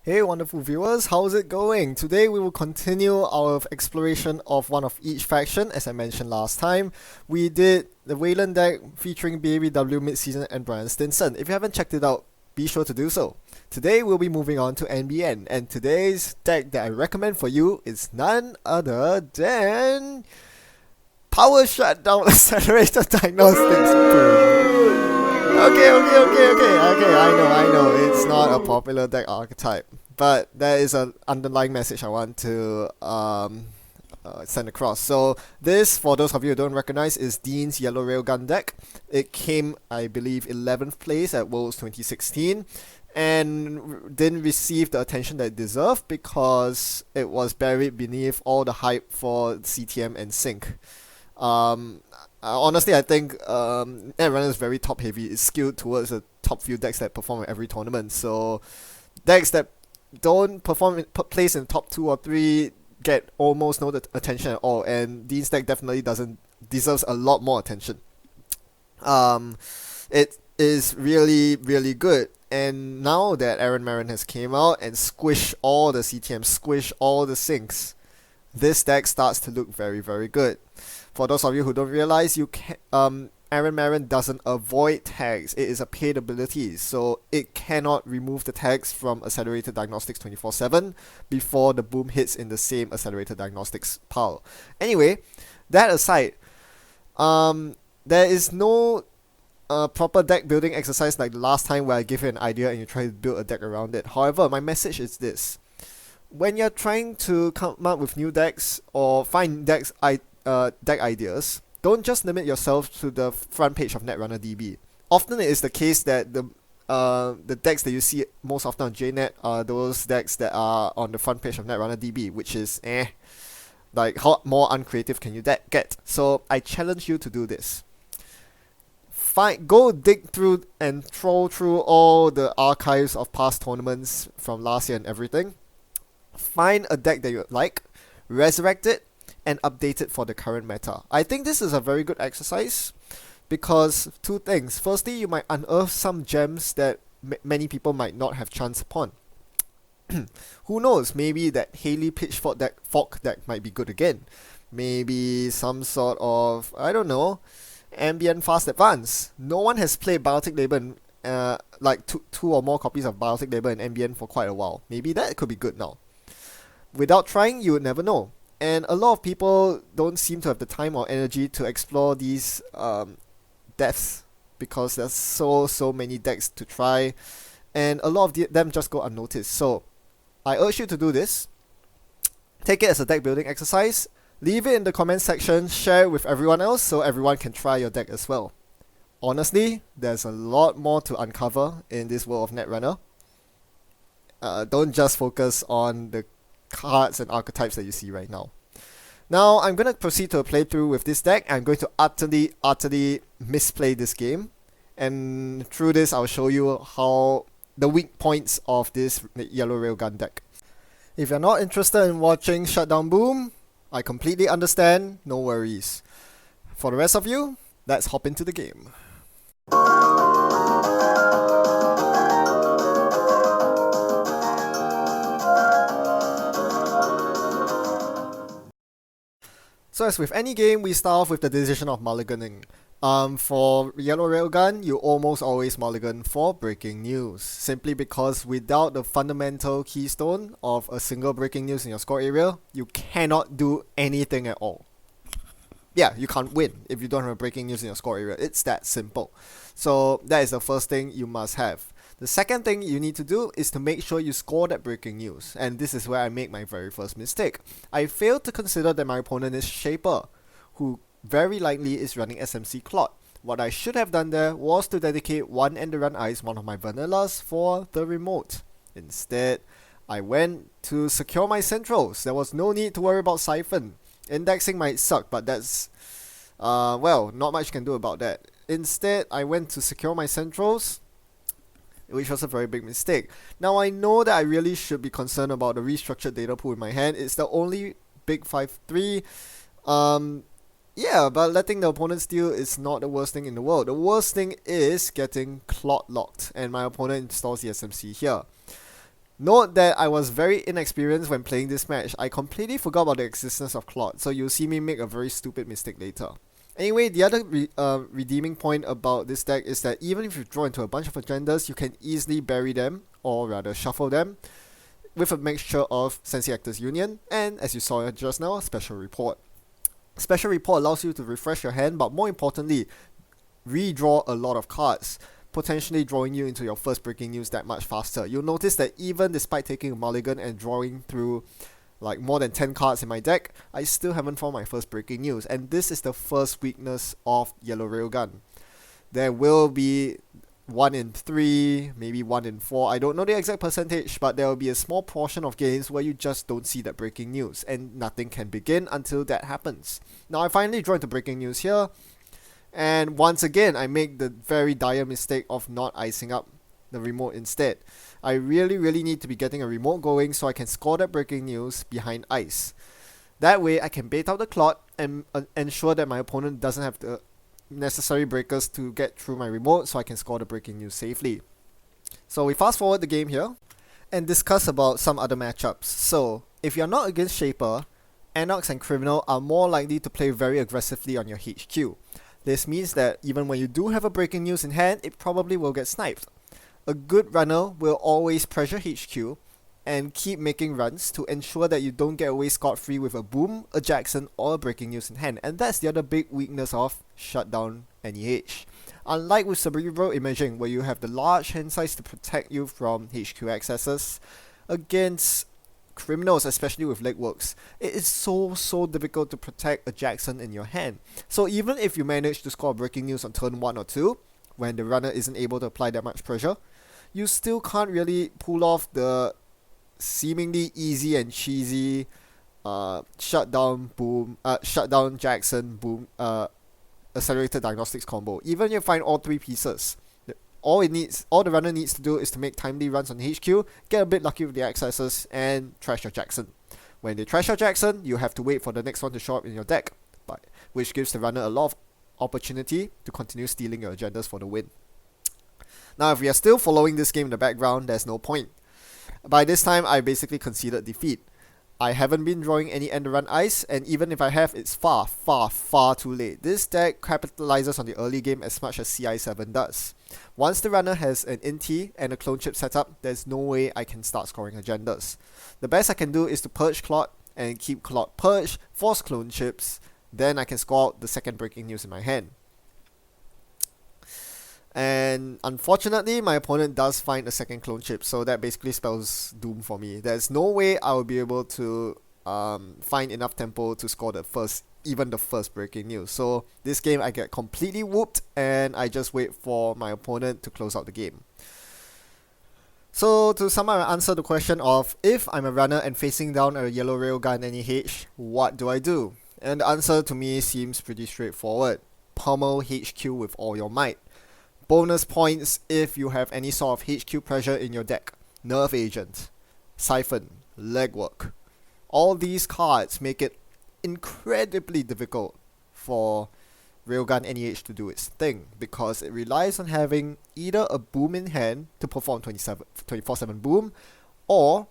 Hey wonderful viewers, how's it going? Today we will continue our exploration of one of each faction. As I mentioned last time, we did the Wayland deck featuring BABW Midseason and Brian Stinson. If you haven't checked it out, be sure to do so. Today we'll be moving on to NBN, and today's deck that I recommend for you is none other than Power Shutdown Accelerator Diagnostics. Okay, I know, it's not a popular deck archetype, but there is an underlying message I want to send across. So this, for those of you who don't recognize, is Dean's Yellow Railgun deck. It came, I believe, 11th place at Worlds 2016, and didn't receive the attention that it deserved because it was buried beneath all the hype for CTM and Sync. Honestly, I think Netrunner is very top heavy. It's skewed towards the top few decks that perform at every tournament. So decks that don't place in top 2 or 3 get almost no attention at all. And Dean's deck definitely deserves a lot more attention. It is really, really good. And now that Marin has came out and squished all the CTM, squished all the sinks, this deck starts to look very, very good. For those of you who don't realize, you can Marin doesn't avoid tags. It is a paid ability, so it cannot remove the tags from Accelerated Diagnostics 24/7 before the boom hits in the same Accelerated Diagnostics pile. Anyway, that aside, there is no proper deck building exercise like the last time where I give you an idea and you try to build a deck around it. However, my message is this: when you're trying to come up with new decks or find deck ideas, don't just limit yourself to the front page of Netrunner DB. Often it is the case that the decks that you see most often on JNet are those decks that are on the front page of Netrunner DB, which is like how more uncreative can you get? So I challenge you to do this. Go dig through and troll through all the archives of past tournaments from last year and everything. Find a deck that you like, resurrect it, and update it for the current meta. I think this is a very good exercise because two things. Firstly, you might unearth some gems that many people might not have chance upon. Who knows, maybe that Haley Pitchfork deck might be good again. Maybe some sort of, I don't know, NBN Fast Advance. No one has played Biotic Labor like two or more copies of Biotic Labor in NBN for quite a while. Maybe that could be good now. Without trying, you would never know. And a lot of people don't seem to have the time or energy to explore these depths because there's so many decks to try, and a lot of them just go unnoticed. So I urge you to do this. Take it as a deck building exercise. Leave it in the comment section. Share it with everyone else so everyone can try your deck as well. Honestly, there's a lot more to uncover in this world of Netrunner. Don't just focus on the cards and archetypes that you see right now. Now I'm going to proceed to a playthrough with this deck. I'm going to utterly misplay this game, and through this I'll show you how the weak points of this Yellow Railgun deck. If you're not interested in watching Shutdown Boom, I completely understand, no worries. For the rest of you, let's hop into the game. So as with any game, we start off with the decision of mulliganing. For Yellow Railgun, you almost always mulligan for breaking news, simply because without the fundamental keystone of a single breaking news in your score area, you cannot do anything at all. Yeah, you can't win if you don't have a breaking news in your score area. It's that simple. So that is the first thing you must have. The second thing you need to do is to make sure you score that breaking news, and this is where I make my very first mistake. I failed to consider that my opponent is Shaper, who very likely is running SMC Clot. What I should have done there was to dedicate one Enderun Ice, one of my vanillas, for the remote. Instead, I went to secure my centrals. There was no need to worry about Siphon. Indexing might suck, but that's, well, not much you can do about that. Instead, I went to secure my centrals, which was a very big mistake. Now I know that I really should be concerned about the restructured data pool in my hand. It's the only big 5-3. Yeah, but letting the opponent steal is not the worst thing in the world. The worst thing is getting Clot locked, and my opponent installs the SMC here. Note that I was very inexperienced when playing this match. I completely forgot about the existence of Clot, so you'll see me make a very stupid mistake later. Anyway, the other redeeming point about this deck is that even if you draw into a bunch of agendas, you can easily bury them, or rather shuffle them, with a mixture of Sensei Actors Union and, as you saw just now, Special Report. Special Report allows you to refresh your hand, but more importantly, redraw a lot of cards, potentially drawing you into your first breaking news that much faster. You'll notice that even despite taking a mulligan and drawing through like more than 10 cards in my deck, I still haven't found my first breaking news, and this is the first weakness of Yellow Railgun. There will be 1 in 3, maybe 1 in 4, I don't know the exact percentage, but there will be a small portion of games where you just don't see that breaking news, and nothing can begin until that happens. Now I finally draw into breaking news here, and once again I make the very dire mistake of not icing up the remote instead. I really need to be getting a remote going so I can score that breaking news behind ice. That way I can bait out the Clot and ensure that my opponent doesn't have the necessary breakers to get through my remote so I can score the breaking news safely. So we fast forward the game here and discuss about some other matchups. So if you're not against Shaper, Anox and Criminal are more likely to play very aggressively on your HQ. This means that even when you do have a breaking news in hand, it probably will get sniped. A good runner will always pressure HQ and keep making runs to ensure that you don't get away scot-free with a boom, a Jackson, or a breaking news in hand. And that's the other big weakness of Shutdown NEH. Unlike with Cerebral Imaging, where you have the large hand size to protect you from HQ accesses, against criminals, especially with legworks, it is so difficult to protect a Jackson in your hand. So even if you manage to score breaking news on turn 1 or 2, when the runner isn't able to apply that much pressure, you still can't really pull off the seemingly easy and cheesy shutdown Jackson boom accelerated diagnostics combo. Even if you find all 3 pieces, all the runner needs to do is to make timely runs on HQ, get a bit lucky with the accesses, and trash your Jackson. When they trash your Jackson, you have to wait for the next one to show up in your deck, which gives the runner a lot of opportunity to continue stealing your agendas for the win. Now, if we are still following this game in the background, there's no point. By this time, I basically conceded defeat. I haven't been drawing any end run ice, and even if I have, it's far too late. This deck capitalizes on the early game as much as CI7 does. Once the runner has an INT and a clone chip set up, there's no way I can start scoring agendas. The best I can do is to purge Clot and keep Clot purged, force clone chips, then I can score out the second breaking news in my hand. And unfortunately, my opponent does find a second clone chip, so that basically spells doom for me. There's no way I will be able to find enough tempo to score even the first breaking news. So this game I get completely whooped, and I just wait for my opponent to close out the game. So to sum up and answer the question of if I'm a runner and facing down a Yellow Railgun NEH, what do I do? And the answer to me seems pretty straightforward. Pummel HQ with all your might. Bonus points if you have any sort of HQ pressure in your deck. Nerve Agent, Siphon, Legwork. All these cards make it incredibly difficult for Railgun NEH to do its thing, because it relies on having either a boom in hand to perform 24/7 boom, or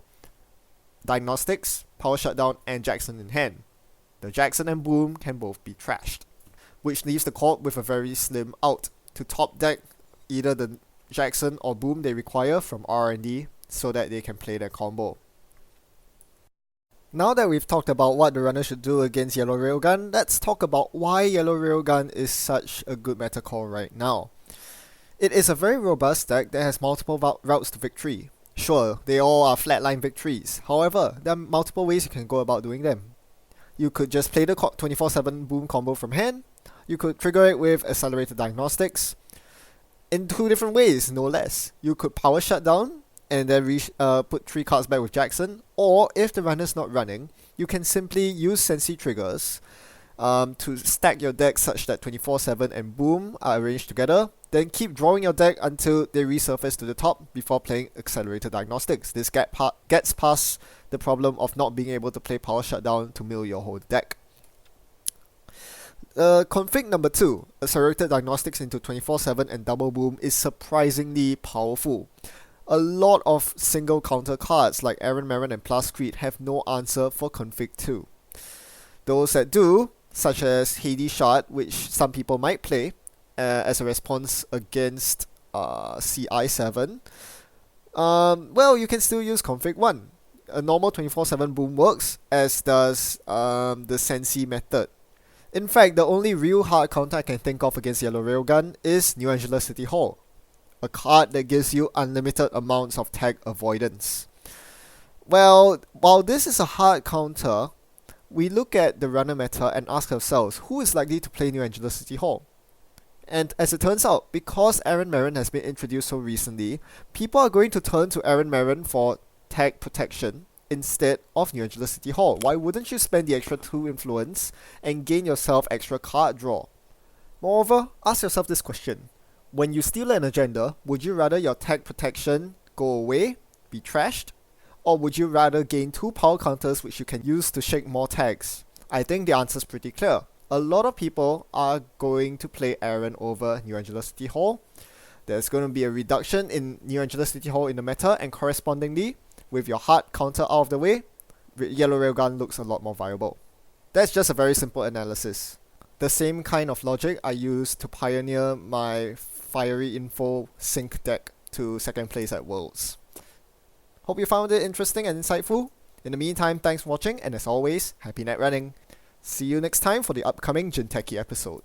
Diagnostics, Power Shutdown, and Jackson in hand. The Jackson and boom can both be trashed, which leaves the CORP with a very slim out to top deck either the Jackson or boom they require from R&D so that they can play their combo. Now that we've talked about what the runner should do against Yellow Railgun, let's talk about why Yellow Railgun is such a good meta call right now. It is a very robust deck that has multiple routes to victory. Sure, they all are flatline victories. However, there are multiple ways you can go about doing them. You could just play the 24/7 boom combo from hand. You could trigger it with Accelerated Diagnostics. In 2 different ways, no less. You could Power Shutdown and then put 3 cards back with Jackson. Or if the runner's not running, you can simply use Sensei triggers to stack your deck such that 24/7 and boom are arranged together. Then keep drawing your deck until they resurface to the top before playing Accelerated Diagnostics. This gets past the problem of not being able to play Power Shutdown to mill your whole deck. Config number 2, Accelerated Diagnostics into 24/7 and double boom, is surprisingly powerful. A lot of single counter cards like Marin and Plus Creed have no answer for Config 2. Those that do, such as Hades Shard, which some people might play as a response against CI7, well, you can still use Config 1. A normal 24/7 boom works, as does the Sensi method. In fact, the only real hard counter I can think of against Yellow Railgun is New Angela City Hall, a card that gives you unlimited amounts of tag avoidance. Well, while this is a hard counter, we look at the runner meta and ask ourselves who is likely to play New Angela City Hall. And as it turns out, because Marin has been introduced so recently, people are going to turn to Marin for tag protection instead of New Angela City Hall. Why wouldn't you spend the extra 2 influence and gain yourself extra card draw? Moreover, ask yourself this question. When you steal an agenda, would you rather your tag protection go away, be trashed, or would you rather gain 2 power counters which you can use to shake more tags? I think the answer is pretty clear. A lot of people are going to play Aaron over New Angela City Hall. There's going to be a reduction in New Angela City Hall in the meta, and correspondingly, with your hard counter out of the way, Yellow Railgun looks a lot more viable. That's just a very simple analysis. The same kind of logic I used to pioneer my Fiery Info Sync deck to second place at Worlds. Hope you found it interesting and insightful. In the meantime, thanks for watching, and as always, happy net running. See you next time for the upcoming Jinteki episode.